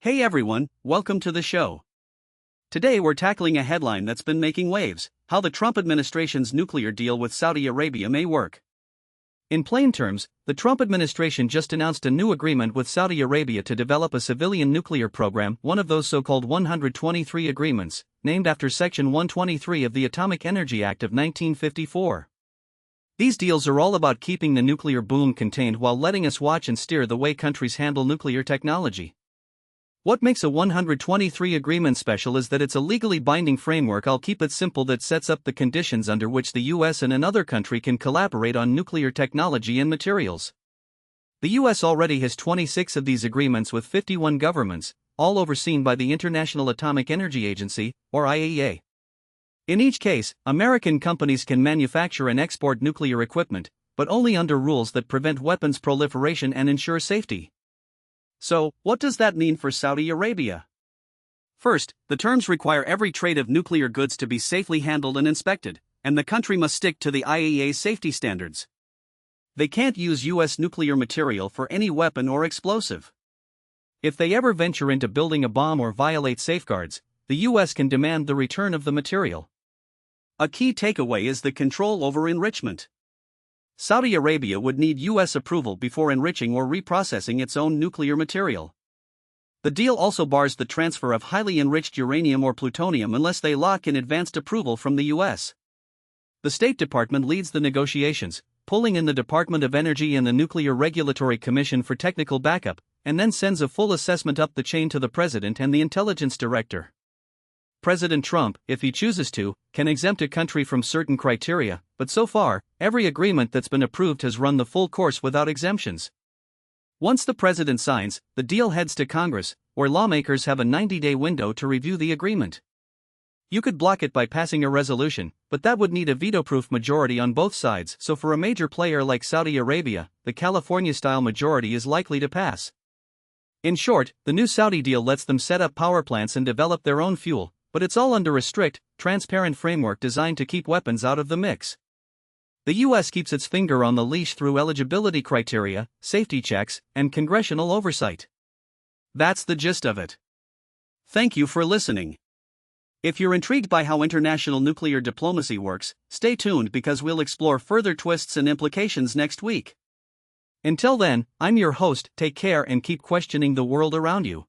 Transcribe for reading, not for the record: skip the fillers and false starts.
Hey everyone, welcome to the show. Today we're tackling a headline that's been making waves: how the Trump administration's nuclear deal with Saudi Arabia may work. In plain terms, the Trump administration just announced a new agreement with Saudi Arabia to develop a civilian nuclear program, one of those so-called 123 agreements, named after Section 123 of the Atomic Energy Act of 1954. These deals are all about keeping the nuclear boom contained while letting us watch and steer the way countries handle nuclear technology. What makes a 123 agreement special is that it's a legally binding framework, I'll keep it simple, that sets up the conditions under which the US and another country can collaborate on nuclear technology and materials. The US already has 26 of these agreements with 51 governments, all overseen by the International Atomic Energy Agency, or IAEA. In each case, American companies can manufacture and export nuclear equipment, but only under rules that prevent weapons proliferation and ensure safety. So, what does that mean for Saudi Arabia? First, the terms require every trade of nuclear goods to be safely handled and inspected, and the country must stick to the IAEA safety standards. They can't use US nuclear material for any weapon or explosive. If they ever venture into building a bomb or violate safeguards, the US can demand the return of the material. A key takeaway is the control over enrichment. Saudi Arabia would need US approval before enriching or reprocessing its own nuclear material. The deal also bars the transfer of highly enriched uranium or plutonium unless they lock in advanced approval from the US. The State Department leads the negotiations, pulling in the Department of Energy and the Nuclear Regulatory Commission for technical backup, and then sends a full assessment up the chain to the President and the Intelligence Director. President Trump, if he chooses to, can exempt a country from certain criteria, but so far, every agreement that's been approved has run the full course without exemptions. Once the president signs, the deal heads to Congress, where lawmakers have a 90-day window to review the agreement. You could block it by passing a resolution, but that would need a veto-proof majority on both sides, so for a major player like Saudi Arabia, the California-style majority is likely to pass. In short, the new Saudi deal lets them set up power plants and develop their own fuel, but it's all under a strict, transparent framework designed to keep weapons out of the mix. The US keeps its finger on the leash through eligibility criteria, safety checks, and congressional oversight. That's the gist of it. Thank you for listening. If you're intrigued by how international nuclear diplomacy works, stay tuned because we'll explore further twists and implications next week. Until then, I'm your host, take care and keep questioning the world around you.